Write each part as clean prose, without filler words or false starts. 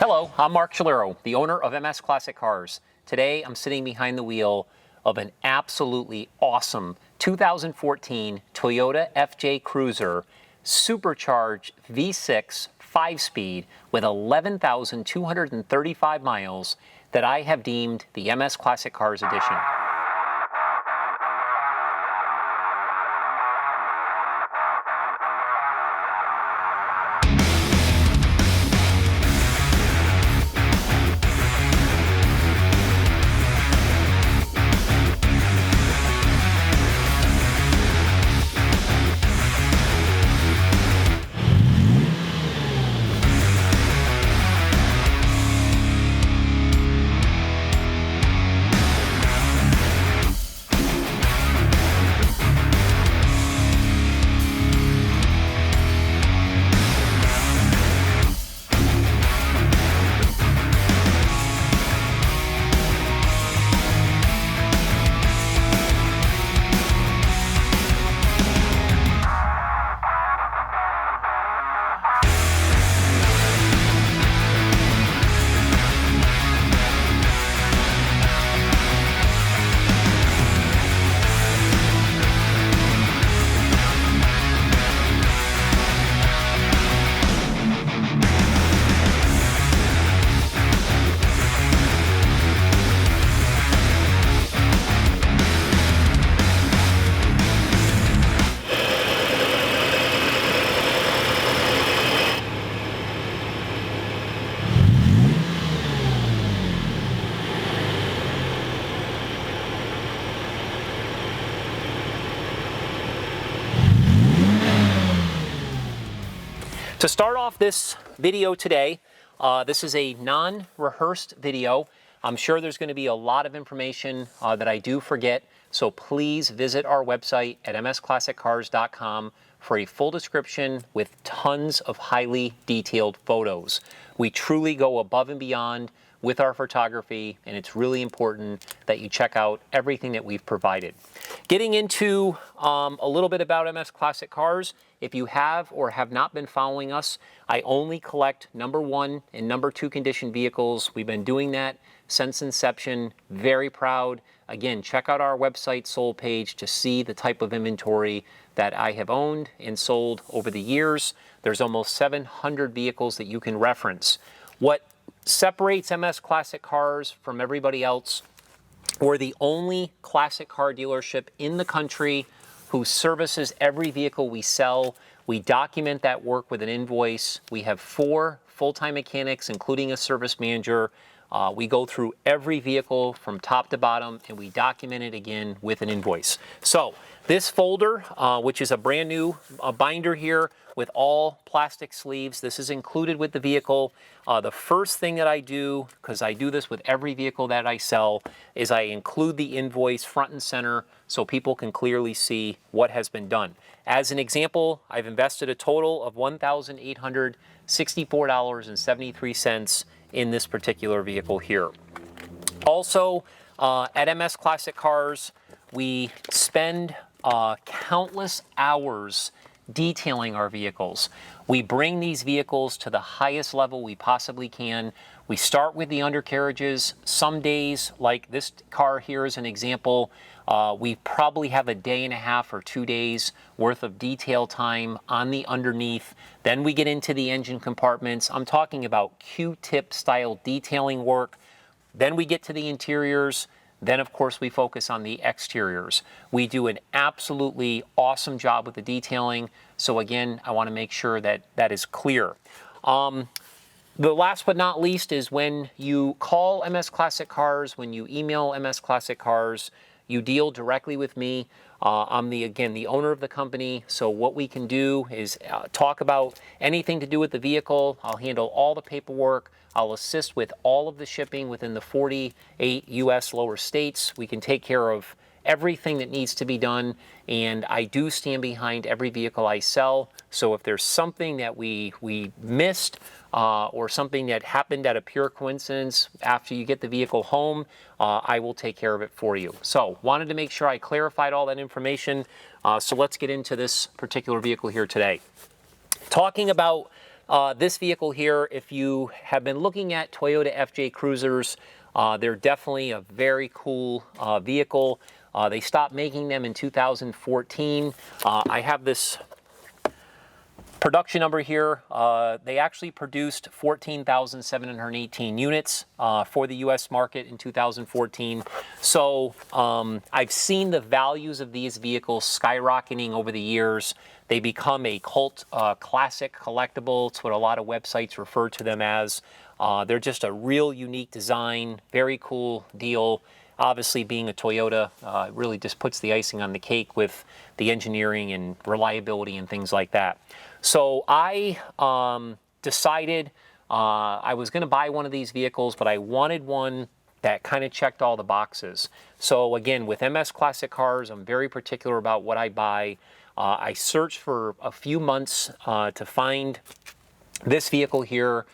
Hello, I'm Marc Schiliro, the owner of MS Classic Cars. Today I'm sitting behind the wheel of an absolutely awesome 2014 Toyota FJ Cruiser Supercharged V6 5-speed with 11,235 miles that I have deemed the MS Classic Cars Edition. To start off this video today, this is a non-rehearsed video. I'm sure there's going to be a lot of information that I do forget, so please visit our website at msclassiccars.com for a full description with tons of highly detailed photos. We truly go above and beyond with our photography, and it's really important that you check out everything that we've provided. Getting into a little bit about MS Classic Cars, if you have or have not been following us, I only collect number 1 and number 2 condition vehicles. We've been doing that since inception. Very proud. Again, check out our website sold page to see the type of inventory that I have owned and sold over the years. There's almost 700 vehicles that you can reference. What separates MS Classic Cars from everybody else, we're the only classic car dealership in the country who services every vehicle we sell. We document that work with an invoice. We have 4 full-time mechanics, including a service manager. We go through every vehicle from top to bottom, and we document it again with an invoice. So this folder, which is a brand new binder here with all plastic sleeves, this is included with the vehicle. The first thing that I do, because I do this with every vehicle that I sell, is I include the invoice front and center so people can clearly see what has been done. As an example, I've invested a total of $1,864.73 in this particular vehicle here. Also, at MS Classic Cars, we spend countless hours detailing our vehicles. We bring these vehicles to the highest level we possibly can. We start with the undercarriages. Some days, like this car here is an example, we probably have a day and a half or 2 days worth of detail time on the underneath. Then we get into the engine compartments. I'm talking about Q-tip style detailing work. Then we get to the interiors. Then, of course, we focus on the exteriors. We do an absolutely awesome job with the detailing. So again, I want to make sure that that is clear. The last but not least is when you call MS Classic Cars, when you email MS Classic Cars, you deal directly with me. I'm the owner of the company, so what we can do is talk about anything to do with the vehicle. I'll handle all the paperwork. I'll assist with all of the shipping within the 48 U.S. lower states. We can take care of everything that needs to be done, and I do stand behind every vehicle I sell. So if there's something that we missed or something that happened at a pure coincidence after you get the vehicle home, I will take care of it for you. So wanted to make sure I clarified all that information. So let's get into this particular vehicle here today. Talking about This vehicle here, if you have been looking at Toyota FJ Cruisers, they're definitely a very cool vehicle. They stopped making them in 2014. I have this production number here. They actually produced 14,718 units for the US market in 2014. So I've seen the values of these vehicles skyrocketing over the years. They become a cult classic collectible. It's what a lot of websites refer to them as. They're just a real unique design, very cool deal. Obviously, being a Toyota really just puts the icing on the cake with the engineering and reliability and things like that. So I decided I was going to buy one of these vehicles, but I wanted one that kind of checked all the boxes. So again, with MS Classic Cars, I'm very particular about what I buy. I searched for a few months to find this vehicle here,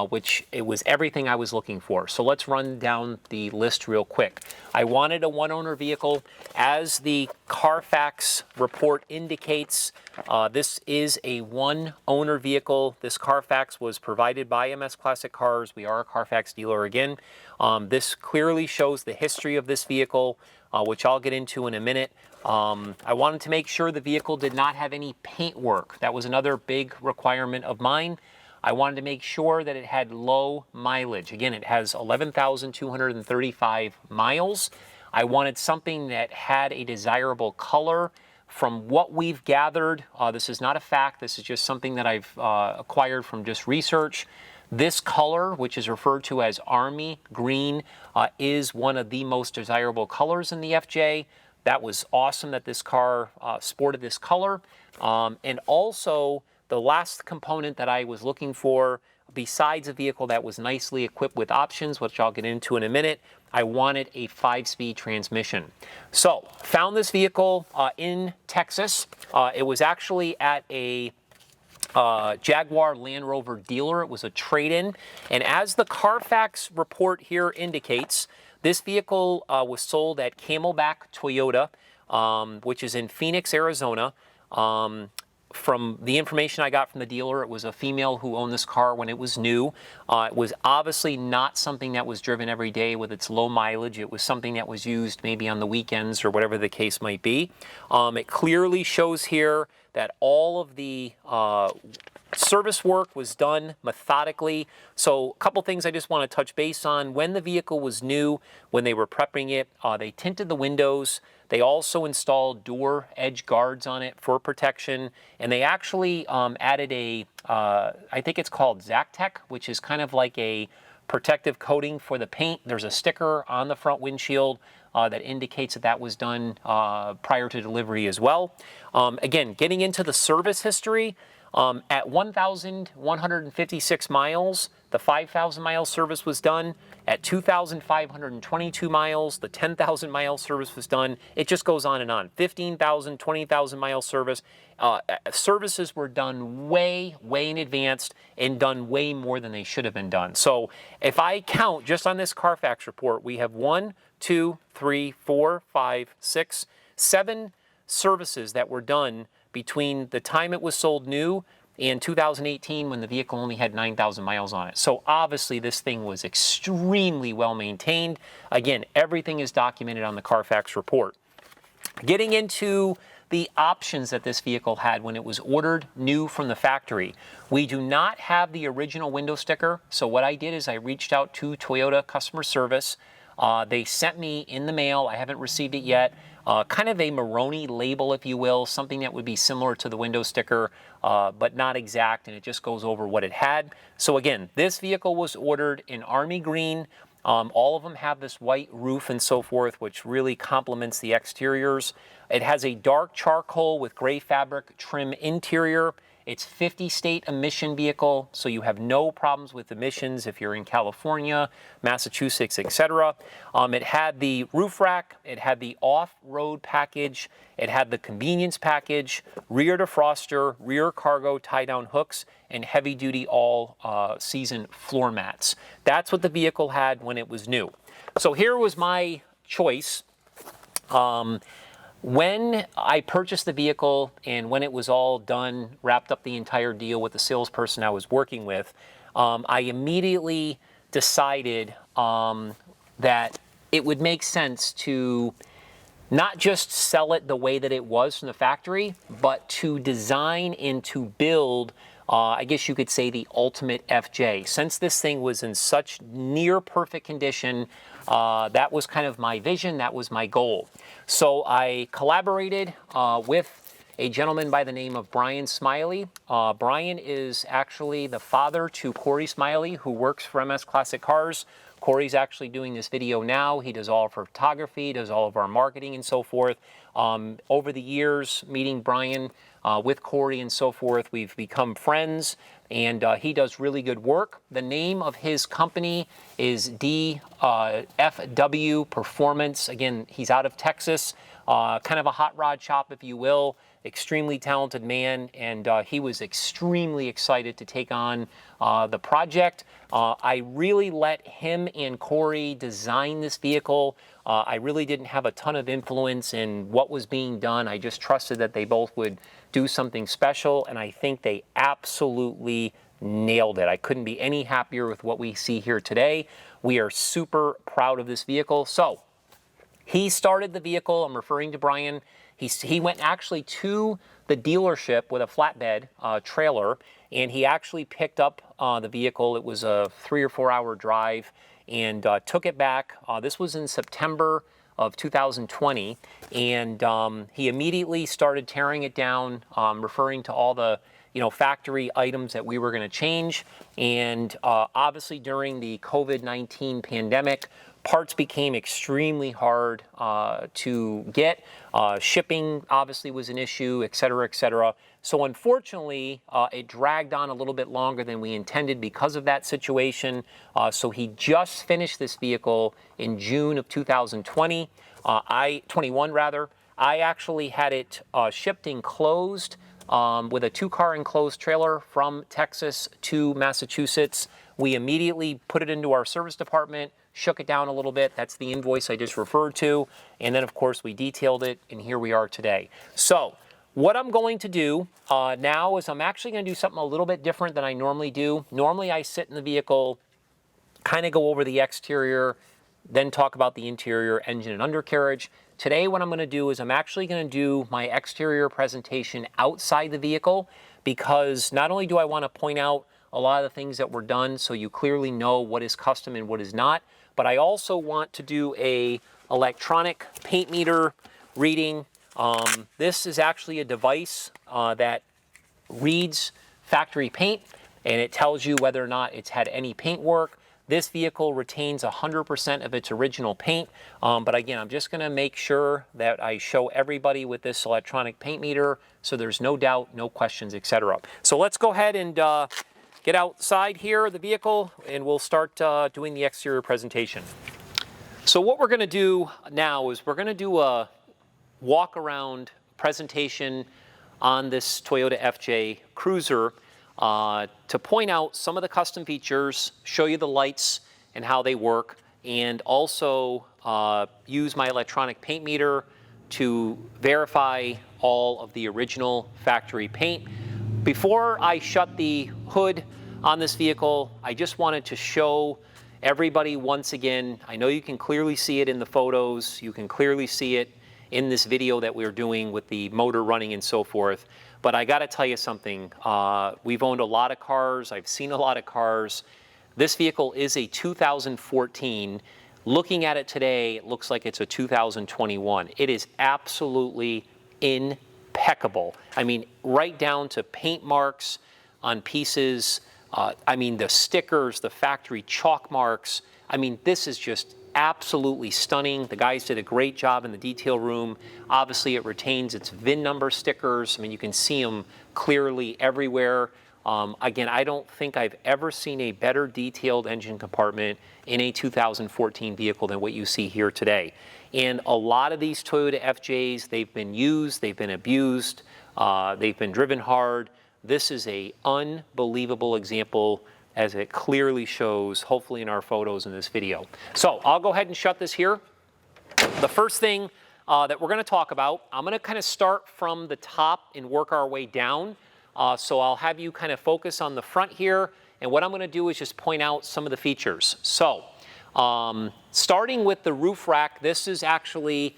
which it was everything I was looking for. So let's run down the list real quick. I wanted a one-owner vehicle. As the Carfax report indicates, this is a one-owner vehicle. This Carfax was provided by MS Classic Cars. We are a Carfax dealer again. This clearly shows the history of this vehicle, which I'll get into in a minute. I wanted to make sure the vehicle did not have any paint work. That was another big requirement of mine. I wanted to make sure that it had low mileage. Again, it has 11,235 miles. I wanted something that had a desirable color. From what we've gathered, this is not a fact, this is just something that I've acquired from just research. This color, which is referred to as Army Green, is one of the most desirable colors in the FJ. That was awesome that this car sported this color. And also, the last component that I was looking for, besides a vehicle that was nicely equipped with options, which I'll get into in a minute, I wanted a 5-speed transmission. So, found this vehicle in Texas. It was actually at a Jaguar Land Rover dealer. It was a trade-in. And as the Carfax report here indicates, this vehicle was sold at Camelback Toyota, which is in Phoenix, Arizona. From the information I got from the dealer, it was a female who owned this car when it was new. It was obviously not something that was driven every day with its low mileage. It was something that was used maybe on the weekends or whatever the case might be. It clearly shows here that all of the service work was done methodically. So a couple things I just want to touch base on. When the vehicle was new, when they were prepping it, they tinted the windows. They also installed door edge guards on it for protection. And they actually added a, I think it's called Zactec, which is kind of like a protective coating for the paint. There's a sticker on the front windshield that indicates that that was done prior to delivery as well. Again, getting into the service history, at 1,156 miles, the 5,000 mile service was done. At 2,522 miles, the 10,000 mile service was done. It just goes on and on. 15,000, 20,000 mile service. Services were done way in advance and done way more than they should have been done. So if I count just on this Carfax report, we have 1, 2, 3, 4, 5, 6, 7 services that were done between the time it was sold new and 2018 when the vehicle only had 9,000 miles on it. So obviously this thing was extremely well maintained. Again, everything is documented on the Carfax report. Getting into the options that this vehicle had when it was ordered new from the factory. We do not have the original window sticker. So what I did is I reached out to Toyota customer service. They sent me in the mail, I haven't received it yet, kind of a Maroni label, if you will, something that would be similar to the window sticker, but not exact, and it just goes over what it had. So again, this vehicle was ordered in Army Green. All of them have this white roof and so forth, which really complements the exteriors. It has a dark charcoal with gray fabric trim interior. It's 50-state emission vehicle, so you have no problems with emissions if you're in California, Massachusetts, etc. It had the roof rack, it had the off-road package, it had the convenience package, rear defroster, rear cargo tie-down hooks, and heavy-duty all-season floor mats. That's what the vehicle had when it was new. So here was my choice. When I purchased the vehicle and when it was all done, wrapped up the entire deal with the salesperson I was working with, I immediately decided that it would make sense to not just sell it the way that it was from the factory, but to design and to build, I guess you could say, the ultimate FJ. Since this thing was in such near perfect condition, that was kind of my vision, that was my goal. So I collaborated with a gentleman by the name of Brian Smiley. Brian is actually the father to Corey Smiley, who works for MS Classic Cars. Corey's actually doing this video now. He does all of our photography, does all of our marketing and so forth. Over the years, meeting Brian with Corey and so forth, we've become friends, and he does really good work. The name of his company is DFW Performance. Again, he's out of Texas, kind of a hot rod shop, if you will. Extremely talented man, and he was extremely excited to take on the project. I really let him and Corey design this vehicle. I really didn't have a ton of influence in what was being done. I just trusted that they both would do something special, and I think they absolutely nailed it. I couldn't be any happier with what we see here today. We are super proud of this vehicle. So he started the vehicle. I'm referring to Brian. He went actually to the dealership with a flatbed trailer, and he actually picked up the vehicle. It was a 3 or 4 hour drive, and took it back. This was in September of 2020, and he immediately started tearing it down, referring to all the factory items that we were going to change. And obviously during the COVID-19 pandemic, parts became extremely hard to get. Shipping obviously was an issue, et cetera, et cetera. So unfortunately, it dragged on a little bit longer than we intended because of that situation. So he just finished this vehicle in June of 2020, 21 rather. I actually had it shipped enclosed with a 2-car enclosed trailer from Texas to Massachusetts. We immediately put it into our service department, shook it down a little bit. That's the invoice I just referred to. And then, of course, we detailed it, and here we are today. So what I'm going to do now is I'm actually going to do something a little bit different than I normally do. Normally, I sit in the vehicle, kind of go over the exterior, then talk about the interior, engine, and undercarriage. Today, what I'm going to do is I'm actually going to do my exterior presentation outside the vehicle, because not only do I want to point out a lot of the things that were done so you clearly know what is custom and what is not, but I also want to do a electronic paint meter reading. This is actually a device that reads factory paint, and it tells you whether or not it's had any paint work. This vehicle retains 100% of its original paint, but again, I'm just going to make sure that I show everybody with this electronic paint meter so there's no doubt, no questions, etc. So let's go ahead and get outside here of the vehicle, and we'll start doing the exterior presentation. So what we're going to do now is we're going to do a walk around presentation on this Toyota FJ Cruiser to point out some of the custom features, show you the lights and how they work, and also use my electronic paint meter to verify all of the original factory paint. Before I shut the hood on this vehicle, I just wanted to show everybody once again. I know you can clearly see it in the photos, you can clearly see it in this video that we're doing with the motor running and so forth, but I gotta tell you something. We've owned a lot of cars, I've seen a lot of cars. This vehicle is a 2014. Looking at it today, it looks like it's a 2021. It is absolutely impeccable. I mean, right down to paint marks on pieces. I mean, the stickers, the factory chalk marks. I mean, this is just absolutely stunning. The guys did a great job in the detail room. Obviously, it retains its VIN number stickers. I mean, you can see them clearly everywhere. Again, I don't think I've ever seen a better detailed engine compartment in a 2014 vehicle than what you see here today. And a lot of these Toyota FJs, they've been used, they've been abused, they've been driven hard. This is an unbelievable example, as it clearly shows, hopefully in our photos in this video. So I'll go ahead and shut this here. The first thing that we're going to talk about. I'm going to kind of start from the top and work our way down. So I'll have you kind of focus on the front here. And what I'm going to do is just point out some of the features. So starting with the roof rack, this is actually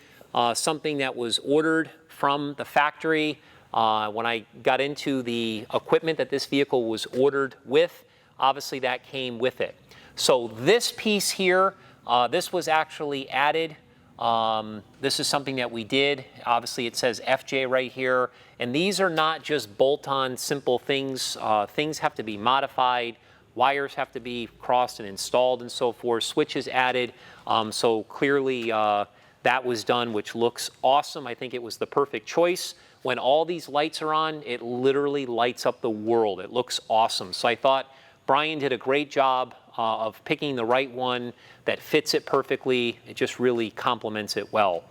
something that was ordered from the factory. When I got into the equipment that this vehicle was ordered with, obviously that came with it. So this piece here, this was actually added. This is something that we did. Obviously it says FJ right here. And these are not just bolt-on simple things. Things have to be modified. Wires have to be crossed and installed and so forth. Switches added. So clearly that was done, which looks awesome. I think it was the perfect choice. When all these lights are on, it literally lights up the world. It looks awesome. So I thought Brian did a great job of picking the right one that fits it perfectly. It just really complements it well.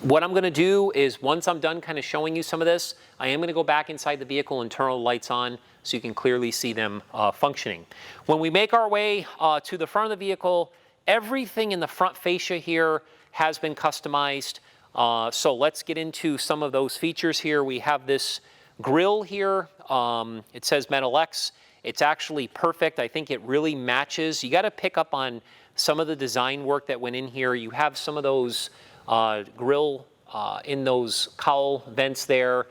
What I'm going to do is once I'm done kind of showing you some of this, I am going to go back inside the vehicle and turn all the lights on so you can clearly see them functioning. When we make our way to the front of the vehicle, everything in the front fascia here has been customized. So let's get into some of those features here. We have this grille here. It says Metal X. It's actually perfect. I think it really matches. You got to pick up on some of the design work that went in here. You have some of those grille in those cowl vents there.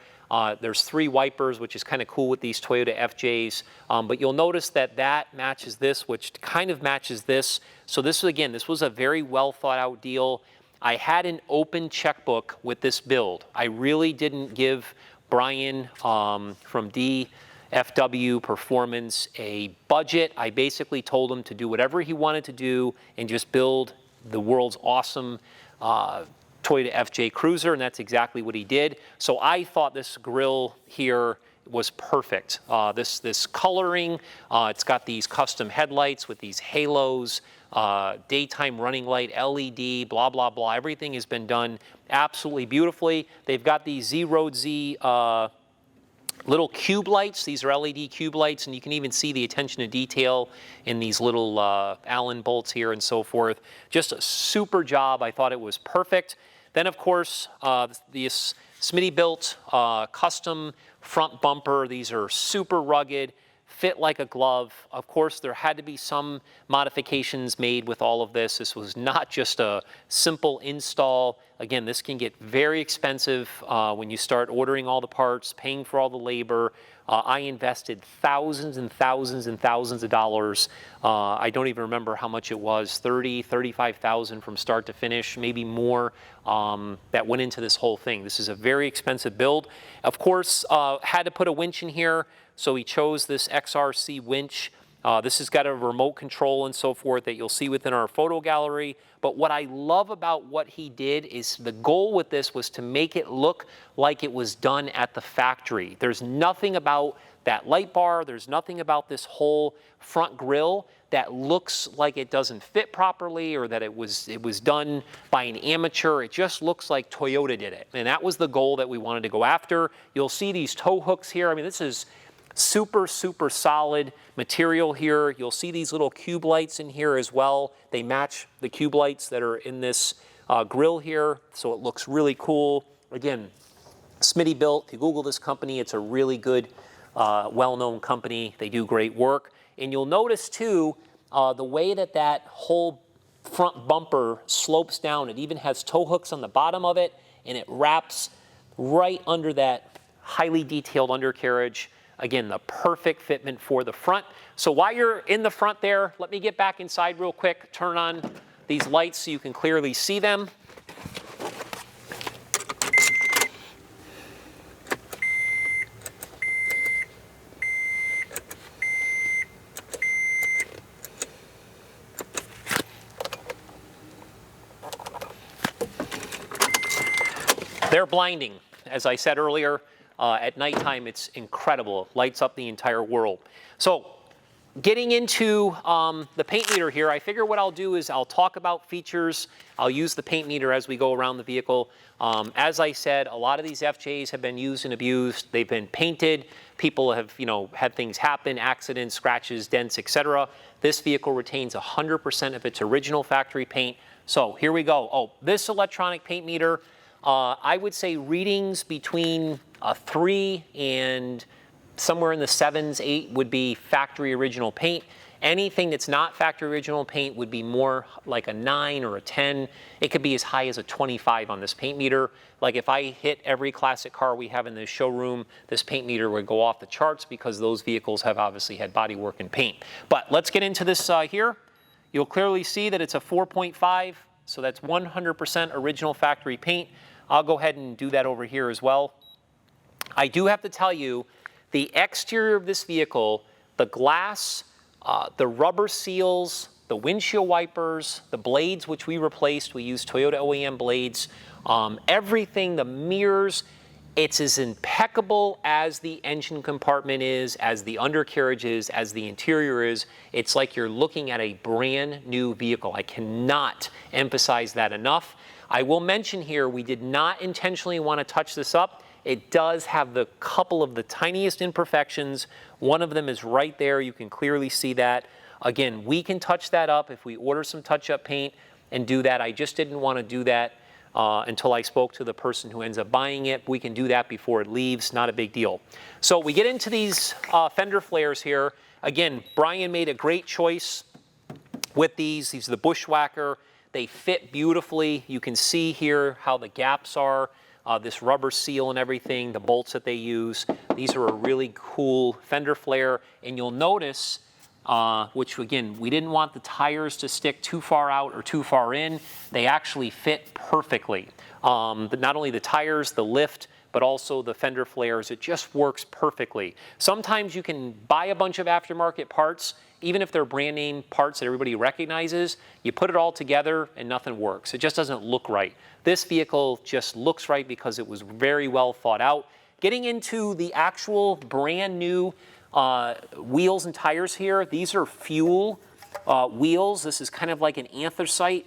There's 3 wipers, which is kind of cool with these Toyota FJs. But you'll notice that that matches this, which kind of matches this. So this, again, this was a very well thought out deal. I had an open checkbook with this build. I really didn't give Brian from DFW Performance a budget. I basically told him to do whatever he wanted to do and just build the world's awesome Toyota FJ Cruiser, and that's exactly what he did. So I thought this grille here was perfect. This coloring, it's got these custom headlights with these halos, daytime running light, LED, blah, blah, blah. Everything has been done absolutely beautifully. They've got these Zroadz little cube lights. These are LED cube lights, and you can even see the attention to detail in these little Allen bolts here and so forth. Just a super job. I thought it was perfect. Then, of course, this Smittybilt custom front bumper. These are super rugged, fit like a glove. Of course, there had to be some modifications made with all of this. This was not just a simple install. Again, this can get very expensive when you start ordering all the parts, paying for all the labor. I invested thousands and thousands and thousands of dollars. I don't even remember how much it was, 30, 35,000 from start to finish, maybe more, that went into this whole thing. This is a very expensive build. Of course, had to put a winch in here, so he chose this XRC Winch. This has got a remote control and so forth that you'll see within our photo gallery. But what I love about what he did is the goal with this was to make it look like it was done at the factory. There's nothing about that light bar. There's nothing about this whole front grille that looks like it doesn't fit properly or that it was done by an amateur. It just looks like Toyota did it. And that was the goal that we wanted to go after. You'll see these tow hooks here. I mean, this is super, super solid material here. You'll see these little cube lights in here as well. They match the cube lights that are in this grille here, so it looks really cool. Again, Smittybilt, if you Google this company, it's a really good, well-known company. They do great work. And you'll notice too, the way that that whole front bumper slopes down. It even has tow hooks on the bottom of it, and it wraps right under that highly detailed undercarriage. Again, the perfect fitment for the front. So while you're in the front there, let me get back inside real quick, turn on these lights so you can clearly see them. They're blinding, as I said earlier. At nighttime, it's incredible. It lights up the entire world. So getting into the paint meter here, I figure what I'll do is I'll talk about features. I'll use the paint meter as we go around the vehicle. As I said, a lot of these FJs have been used and abused. They've been painted. People have, had things happen, accidents, scratches, dents, etc. This vehicle retains 100% of its original factory paint. So here we go. Oh, this electronic paint meter, I would say readings between a 3 and somewhere in the 7s, 8 would be factory original paint. Anything that's not factory original paint would be more like a 9 or a 10. It could be as high as a 25 on this paint meter. Like if I hit every classic car we have in the showroom, this paint meter would go off the charts because those vehicles have obviously had bodywork and paint. But let's get into this here. You'll clearly see that it's a 4.5, so that's 100% original factory paint. I'll go ahead and do that over here as well. I do have to tell you, the exterior of this vehicle, the glass, the rubber seals, the windshield wipers, the blades which we replaced, we used Toyota OEM blades, everything, the mirrors, it's as impeccable as the engine compartment is, as the undercarriage is, as the interior is. It's like you're looking at a brand new vehicle. I cannot emphasize that enough. I will mention here, we did not intentionally want to touch this up. It does have the couple of the tiniest imperfections. One of them is right there. You can clearly see that. Again, we can touch that up if we order some touch-up paint and do that. I just didn't want to do that until I spoke to the person who ends up buying it. We can do that before it leaves, not a big deal. So we get into these Fender Flares here. Again, Brian made a great choice with these. These are the Bushwacker. They fit beautifully. You can see here how the gaps are. This rubber seal and everything, the bolts that they use. These are a really cool Fender Flare, and you'll notice, which again, we didn't want the tires to stick too far out or too far in. They actually fit perfectly. Not only the tires, the lift, but also the Fender Flares, it just works perfectly. Sometimes you can buy a bunch of aftermarket parts, even if they're brand name parts that everybody recognizes, you put it all together and nothing works. It just doesn't look right. This vehicle just looks right because it was very well thought out. Getting into the actual brand new wheels and tires here, these are fuel wheels. This is kind of like an anthracite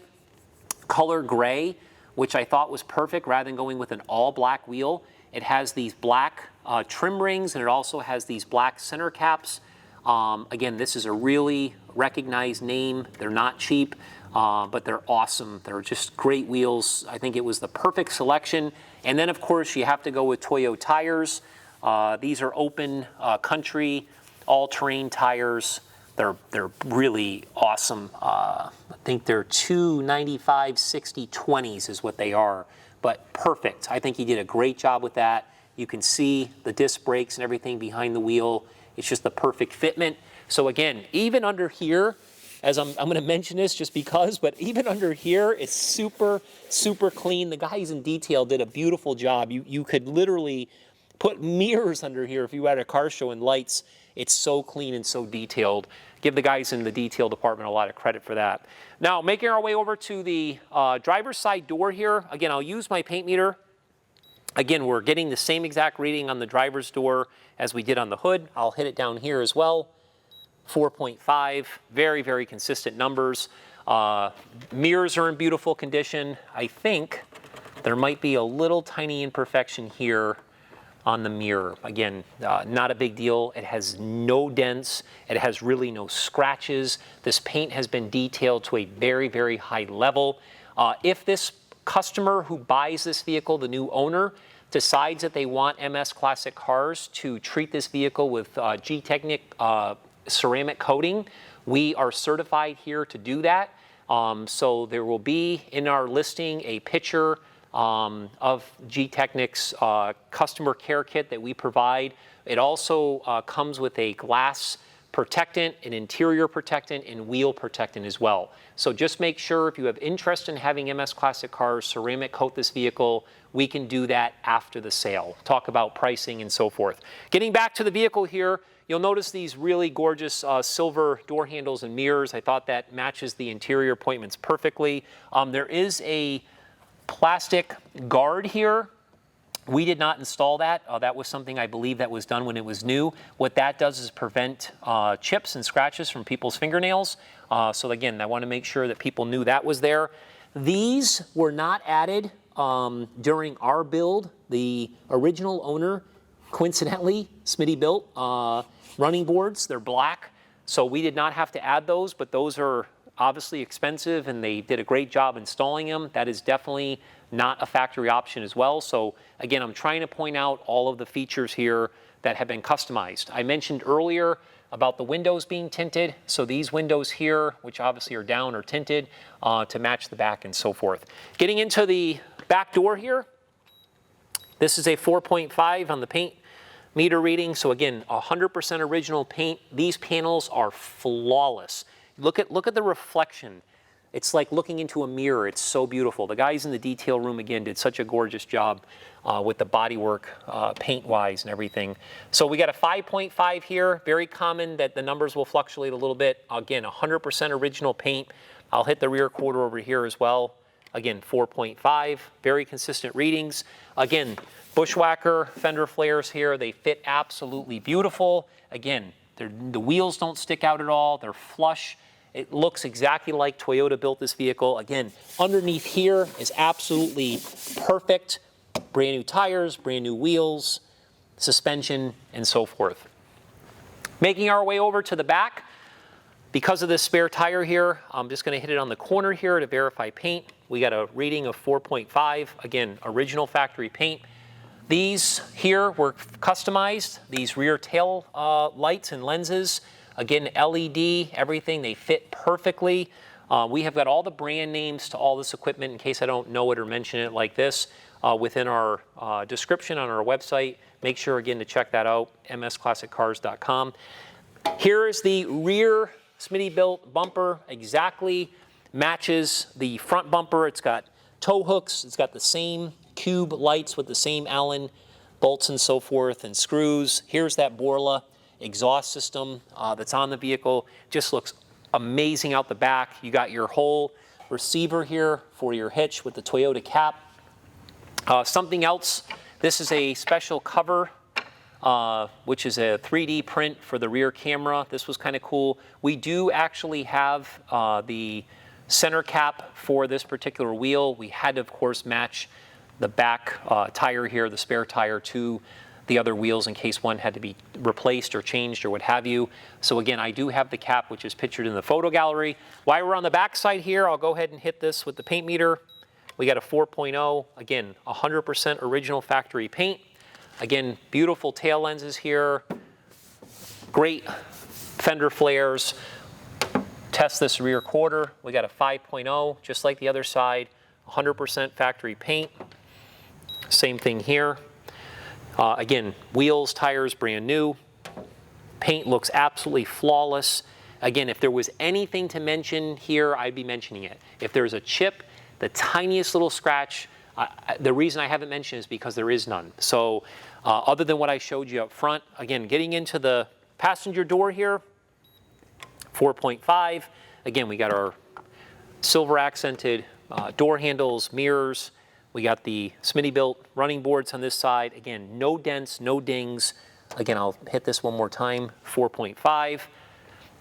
color gray, which I thought was perfect rather than going with an all black wheel. It has these black trim rings, and it also has these black center caps. Again, this is a really recognized name. They're not cheap, but they're awesome. They're just great wheels. I think it was the perfect selection. And then, of course, you have to go with Toyo tires. These are open country, all-terrain tires. They're really awesome. I think they're 295/60/20s is what they are, but perfect. I think he did a great job with that. You can see the disc brakes and everything behind the wheel. It's just the perfect fitment. So again, even under here, as I'm going to mention this just because, but even under here, it's super, super clean. The guys in detail did a beautiful job. You could literally put mirrors under here if you had a car show and lights. It's so clean and so detailed. Give the guys in the detail department a lot of credit for that. Now, making our way over to the driver's side door here. Again, I'll use my paint meter. Again, we're getting the same exact reading on the driver's door as we did on the hood. I'll hit it down here as well. 4.5, very, very consistent numbers. Mirrors are in beautiful condition. I think there might be a little tiny imperfection here on the mirror. Again, not a big deal. It has no dents. It has really no scratches. This paint has been detailed to a very, very high level. If this customer who buys this vehicle, the new owner, decides that they want MS Classic Cars to treat this vehicle with G-Technic ceramic coating, we are certified here to do that. So there will be in our listing a picture of G-Technic's customer care kit that we provide. It also comes with a glass protectant, an interior protectant, and wheel protectant as well. So just make sure if you have interest in having MS Classic Cars ceramic coat this vehicle, we can do that after the sale. Talk about pricing and so forth. Getting back to the vehicle here, you'll notice these really gorgeous silver door handles and mirrors. I thought that matches the interior appointments perfectly. There is a plastic guard here We did not install that. That was something I believe that was done when it was new. What that does is prevent chips and scratches from people's fingernails. So again, I want to make sure that people knew that was there. These were not added during our build. The original owner, coincidentally, Smittybilt running boards, they're black. So we did not have to add those, but those are obviously expensive and they did a great job installing them. That is definitely not a factory option as well. So again, I'm trying to point out all of the features here that have been customized. I mentioned earlier about the windows being tinted. So these windows here, which obviously are down, are tinted to match the back and so forth. Getting into the back door here, this is a 4.5 on the paint meter reading. So again, 100% original paint. These panels are flawless. Look at the reflection. It's like looking into a mirror. It's so beautiful. The guys in the detail room, again, did such a gorgeous job with the bodywork, paint-wise and everything. So we got a 5.5 here. Very common that the numbers will fluctuate a little bit. Again, 100% original paint. I'll hit the rear quarter over here as well. Again, 4.5. Very consistent readings. Again, Bushwacker, Fender Flares here. They fit absolutely beautiful. Again, the wheels don't stick out at all. They're flush. It looks exactly like Toyota built this vehicle. Again, underneath here is absolutely perfect. Brand new tires, brand new wheels, suspension, and so forth. Making our way over to the back, because of this spare tire here, I'm just going to hit it on the corner here to verify paint. We got a reading of 4.5. Again, original factory paint. These here were customized. These rear tail lights and lenses. Again, LED, everything, they fit perfectly. We have got all the brand names to all this equipment in case I don't know it or mention it like this within our description on our website. Make sure again to check that out, msclassiccars.com. Here is the rear Smittybilt bumper, exactly matches the front bumper. It's got tow hooks, it's got the same cube lights with the same Allen bolts and so forth and screws. Here's that Borla exhaust system that's on the vehicle. Just looks amazing out the back. You got your whole receiver here for your hitch with the Toyota cap. Something else, this is a special cover, which is a 3D print for the rear camera. This was kind of cool. We do actually have the center cap for this particular wheel. We had to, of course, match the back tire here, the spare tire, to the other wheels in case one had to be replaced or changed or what have you. So again, I do have the cap, which is pictured in the photo gallery. While we're on the back side here, I'll go ahead and hit this with the paint meter. We got a 4.0, again, 100% original factory paint. Again, beautiful tail lenses here. Great Fender Flares. Test this rear quarter. We got a 5.0, just like the other side, 100% factory paint. Same thing here. Again, wheels, tires, brand new. Paint looks absolutely flawless. Again, if there was anything to mention here, I'd be mentioning it. If there's a chip, the tiniest little scratch, the reason I haven't mentioned is because there is none. So other than what I showed you up front, again, getting into the passenger door here, 4.5. Again, we got our silver accented door handles, mirrors. We got the Smittybilt running boards on this side. Again, no dents, no dings. Again, I'll hit this one more time, 4.5.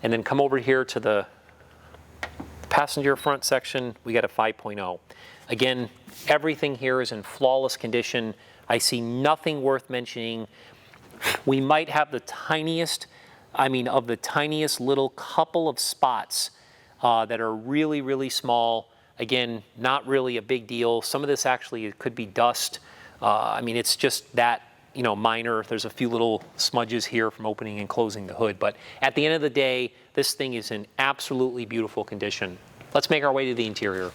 And then come over here to the passenger front section. We got a 5.0. Again, everything here is in flawless condition. I see nothing worth mentioning. We might have the tiniest, of the tiniest little couple of spots that are really, really small. Again, not really a big deal. Some of this actually could be dust. It's just that, minor. There's a few little smudges here from opening and closing the hood. But at the end of the day, this thing is in absolutely beautiful condition. Let's make our way to the interior.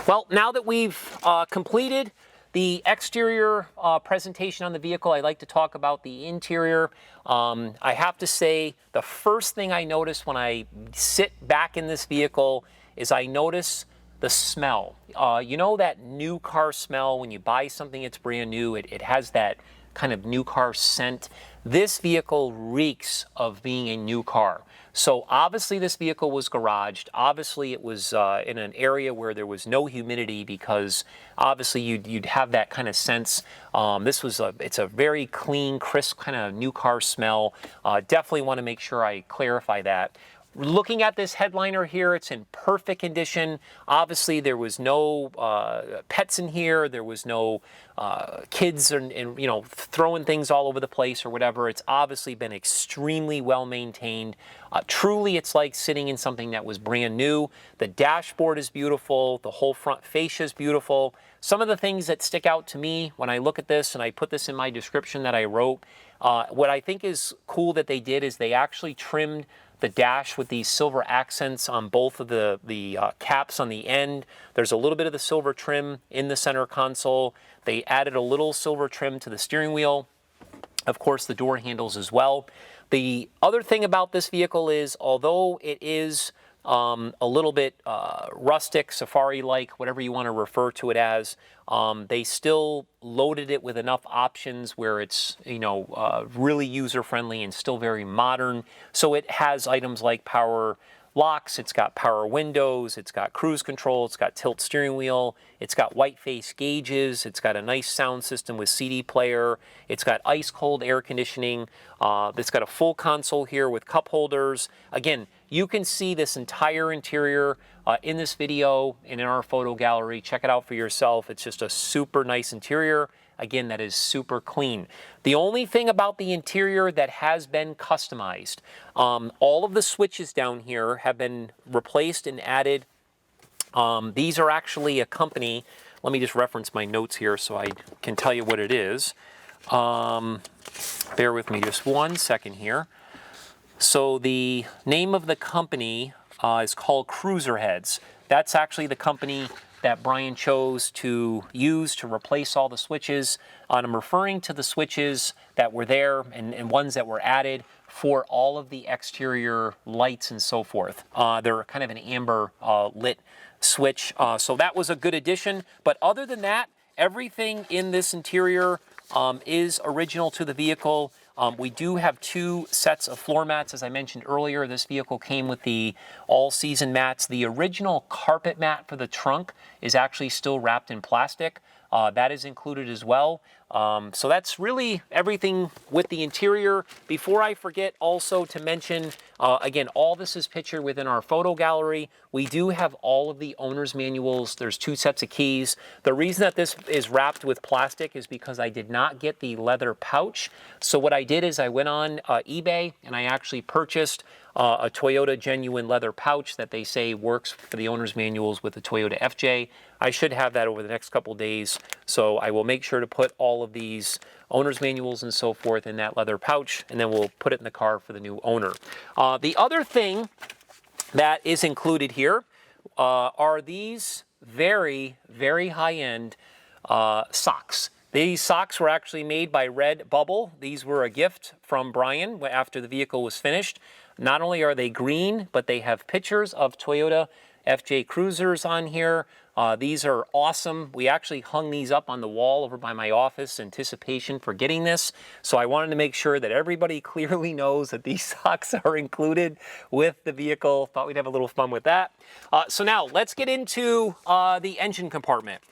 Well, now that we've completed the exterior presentation on the vehicle, I'd like to talk about the interior. I have to say, the first thing I notice when I sit back in this vehicle is I notice the smell. You know that new car smell when you buy something that's brand new? It has that kind of new car scent. This vehicle reeks of being a new car. So obviously this vehicle was garaged. Obviously it was in an area where there was no humidity, because obviously you'd have that kind of sense. It's a very clean, crisp kind of new car smell. Definitely want to make sure I clarify that. Looking at this headliner here, it's in perfect condition. Obviously, there was no pets in here. There was no kids and you know, throwing things all over the place or whatever. It's obviously been extremely well maintained. Truly, it's like sitting in something that was brand new. The dashboard is beautiful. The whole front fascia is beautiful. Some of the things that stick out to me when I look at this, and I put this in my description that I wrote, what I think is cool that they did is they actually trimmed the dash with these silver accents on both of the caps on the end. There's a little bit of the silver trim in the center console. They added a little silver trim to the steering wheel. Of course, the door handles as well. The other thing about this vehicle is, although it is a little bit rustic, safari-like, whatever you want to refer to it as, they still loaded it with enough options where it's, you know, really user-friendly and still very modern. So it has items like power locks, it's got power windows, it's got cruise control, it's got tilt steering wheel, it's got white face gauges, it's got a nice sound system with CD player, it's got ice cold air conditioning, it's got a full console here with cup holders. Again, you can see this entire interior in this video and in our photo gallery. Check it out for yourself. It's just a super nice interior. Again, that is super clean. The only thing about the interior that has been customized, all of the switches down here have been replaced and added. These are actually a company. Let me just reference my notes here so I can tell you what it is. Bear with me just 1 second here. So the name of the company is called Cruiser Heads. That's actually the company that Brian chose to use to replace all the switches. I'm referring to the switches that were there and ones that were added for all of the exterior lights and so forth. They're kind of an amber lit switch, so that was a good addition. But other than that, everything in this interior is original to the vehicle. We do have 2 sets of floor mats. As I mentioned earlier, this vehicle came with the all-season mats. The original carpet mat for the trunk is actually still wrapped in plastic. That is included as well. So that's really everything with the interior. Before I forget also to mention, again, all this is pictured within our photo gallery. We do have all of the owner's manuals. There's 2 sets of keys. The reason that this is wrapped with plastic is because I did not get the leather pouch. So what I did is I went on eBay and I actually purchased a Toyota genuine leather pouch that they say works for the owner's manuals with the Toyota FJ. I should have that over the next couple days, so I will make sure to put all of these owner's manuals and so forth in that leather pouch, and then we'll put it in the car for the new owner. The other thing that is included here are these very, very high-end socks. These socks were actually made by Redbubble. These were a gift from Brian after the vehicle was finished. Not only are they green, but they have pictures of Toyota FJ Cruisers on here. These are awesome. We actually hung these up on the wall over by my office in anticipation for getting this. So I wanted to make sure that everybody clearly knows that these socks are included with the vehicle. Thought we'd have a little fun with that. So now let's get into the engine compartment.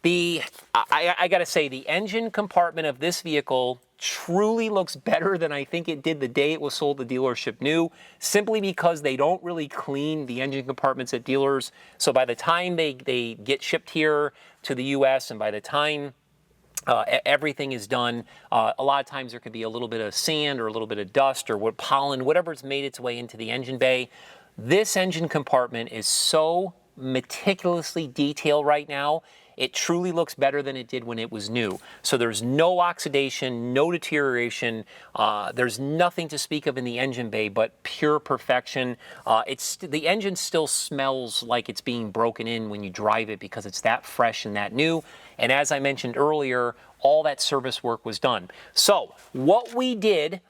I gotta say, the engine compartment of this vehicle truly looks better than I think it did the day it was sold to dealership new, simply because they don't really clean the engine compartments at dealers. So by the time they get shipped here to the US and by the time everything is done, a lot of times there could be a little bit of sand or a little bit of dust or pollen, whatever's made its way into the engine bay. This engine compartment is so meticulously detailed right now. It truly looks better than it did when it was new. So there's no oxidation, no deterioration. There's nothing to speak of in the engine bay but pure perfection. The engine still smells like it's being broken in when you drive it because it's that fresh and that new. And as I mentioned earlier, all that service work was done. So what we did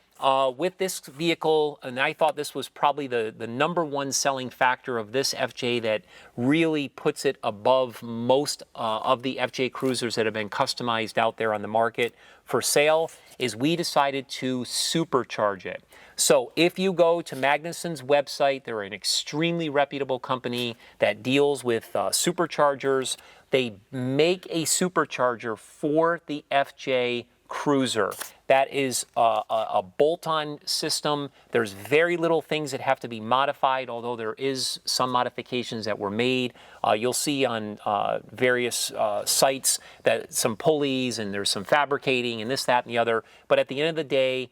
with this vehicle, and I thought this was probably the #1 selling factor of this FJ that really puts it above most of the FJ cruisers that have been customized out there on the market for sale, is we decided to supercharge it. So if you go to Magnuson's website, they're an extremely reputable company that deals with superchargers. They make a supercharger for the FJ Cruiser. That is a bolt-on system. There's very little things that have to be modified, although there is some modifications that were made. You'll see on various sites that some pulleys and there's some fabricating and this, that, and the other. But at the end of the day,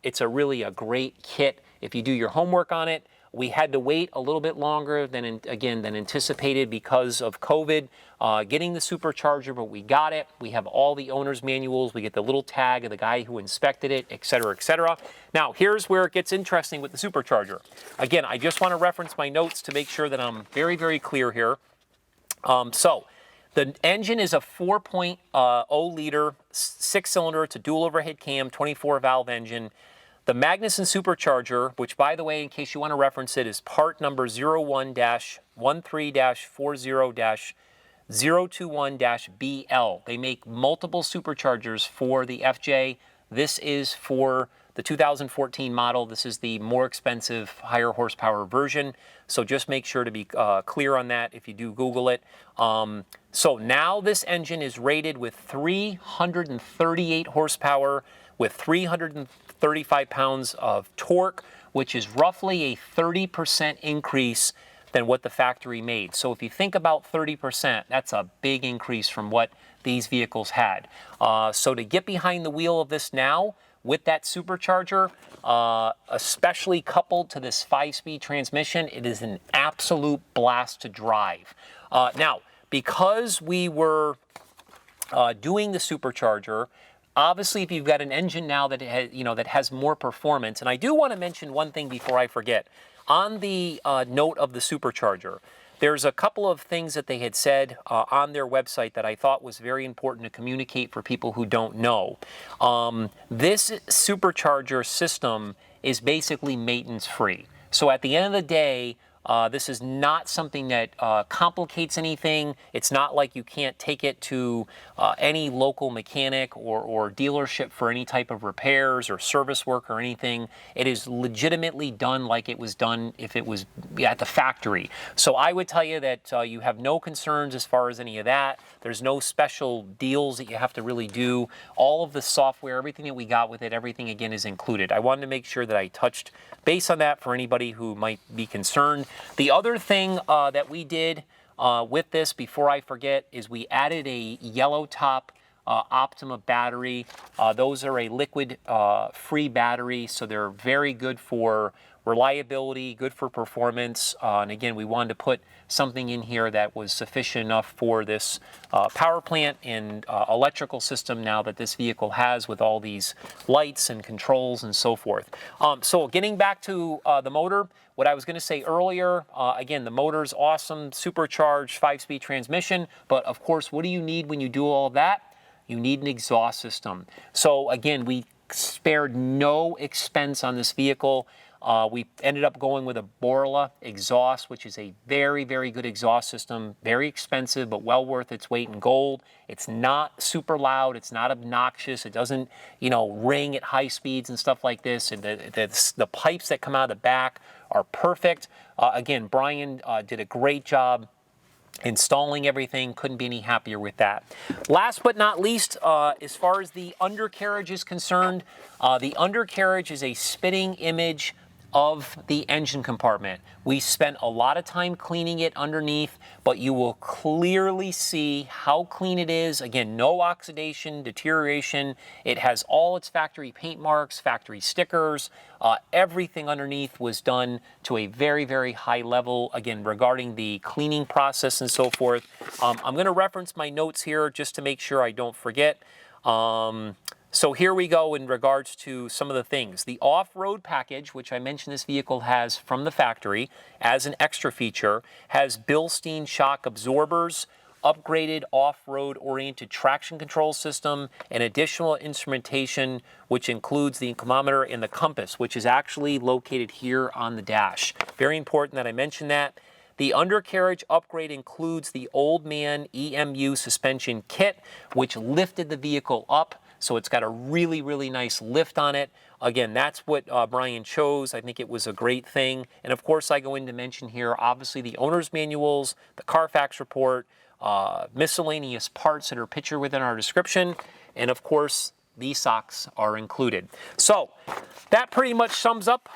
it's really a great kit if you do your homework on it. We had to wait a little bit longer than anticipated because of COVID, getting the supercharger, but we got it. We have all the owner's manuals. We get the little tag of the guy who inspected it, et cetera, et cetera. Now, here's where it gets interesting with the supercharger. Again, I just want to reference my notes to make sure that I'm very, very clear here. So the engine is a 4.0 liter, 6-cylinder. It's a dual overhead cam, 24-valve engine. The Magnuson Supercharger, which, by the way, in case you want to reference it, is part number 01-13-40-021-BL. They make multiple superchargers for the FJ. This is for the 2014 model. This is the more expensive, higher horsepower version. So just make sure to be clear on that if you do Google it. So now this engine is rated with 338 horsepower with 335 pounds of torque, which is roughly a 30% increase than what the factory made. So if you think about 30%, that's a big increase from what these vehicles had. So to get behind the wheel of this now with that supercharger, especially coupled to this 5-speed transmission, it is an absolute blast to drive. Now, because we were doing the supercharger, obviously, if you've got an engine now that has, that has more performance, and I do want to mention one thing before I forget. On the note of the supercharger, there's a couple of things that they had said on their website that I thought was very important to communicate for people who don't know. This supercharger system is basically maintenance-free. So at the end of the day, this is not something that complicates anything. It's not like you can't take it to any local mechanic or dealership for any type of repairs or service work or anything. It is legitimately done like it was done if it was at the factory. So I would tell you that you have no concerns as far as any of that. There's no special deals that you have to really do. All of the software, everything that we got with it, everything again is included. I wanted to make sure that I touched base on that for anybody who might be concerned. The other thing that we did with this, before I forget, is we added a yellow top Optima battery. Those are a liquid-free battery, so they're very good for reliability, good for performance. And again, we wanted to put something in here that was sufficient enough for this power plant and electrical system now that this vehicle has with all these lights and controls and so forth. So getting back to the motor, what I was going to say earlier, again, the motor's awesome, supercharged 5-speed transmission, but of course, what do you need when you do all of that? You need an exhaust system. So again, we spared no expense on this vehicle. We ended up going with a Borla exhaust, which is a very, very good exhaust system. Very expensive, but well worth its weight in gold. It's not super loud. It's not obnoxious. It doesn't, ring at high speeds and stuff like this. And the pipes that come out of the back are perfect. Again, Brian did a great job installing everything. Couldn't be any happier with that. Last but not least, as far as the undercarriage is concerned, the undercarriage is a spitting image of the engine compartment. We spent a lot of time cleaning it underneath, but you will clearly see how clean it is. Again, no oxidation, deterioration. It has all its factory paint marks, factory stickers. Everything underneath was done to a very, very high level, again, regarding the cleaning process and so forth. I'm going to reference my notes here just to make sure I don't forget. So here we go in regards to some of the things. The off-road package, which I mentioned this vehicle has from the factory as an extra feature, has Bilstein shock absorbers. upgraded off-road oriented traction control system, and additional instrumentation, which includes the inclinometer and the compass, which is actually located here on the dash. Very important that I mention that. The undercarriage upgrade includes the Old Man EMU suspension kit, which lifted the vehicle up. So it's got a really, really nice lift on it. Again, that's what Brian chose. I think it was a great thing. And of course, I go into mention here, obviously the owner's manuals, the Carfax report, miscellaneous parts that are pictured within our description, and of course, these socks are included. So that pretty much sums up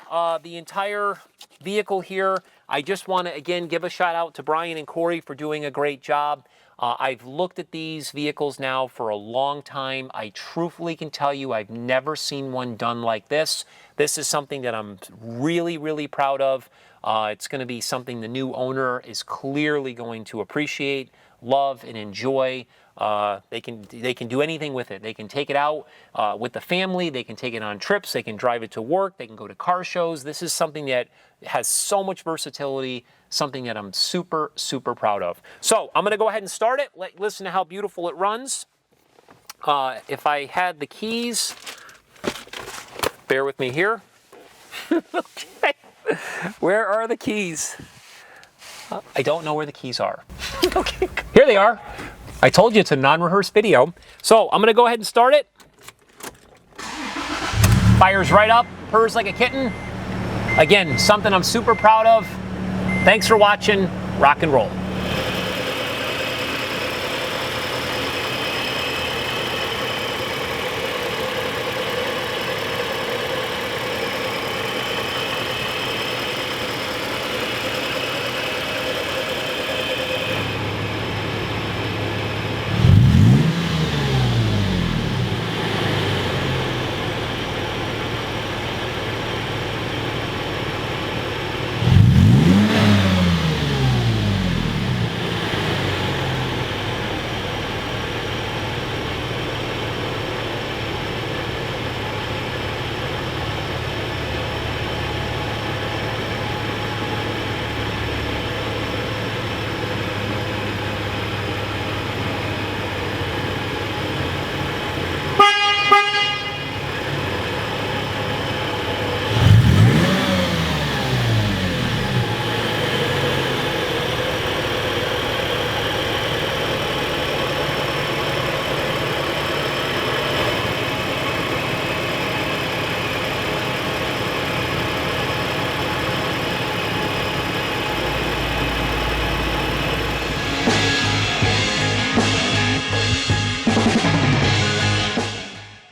the entire vehicle here. I just want to, again, give a shout out to Brian and Corey for doing a great job. I've looked at these vehicles now for a long time. I truthfully can tell you I've never seen one done like this. This is something that I'm really, really proud of. It's going to be something the new owner is clearly going to appreciate, love, and enjoy. They can do anything with it. They can take it out with the family. They can take it on trips. They can drive it to work. They can go to car shows. This is something that has so much versatility, something that I'm super, super proud of. So I'm going to go ahead and start it. Listen to how beautiful it runs. If I had the keys, bear with me here. Okay. Where are the keys? I don't know where the keys are. Okay. Here they are. I told you it's a non-rehearsed video. So I'm going to go ahead and start it. Fires right up, purrs like a kitten. Again, something I'm super proud of. Thanks for watching. Rock and roll.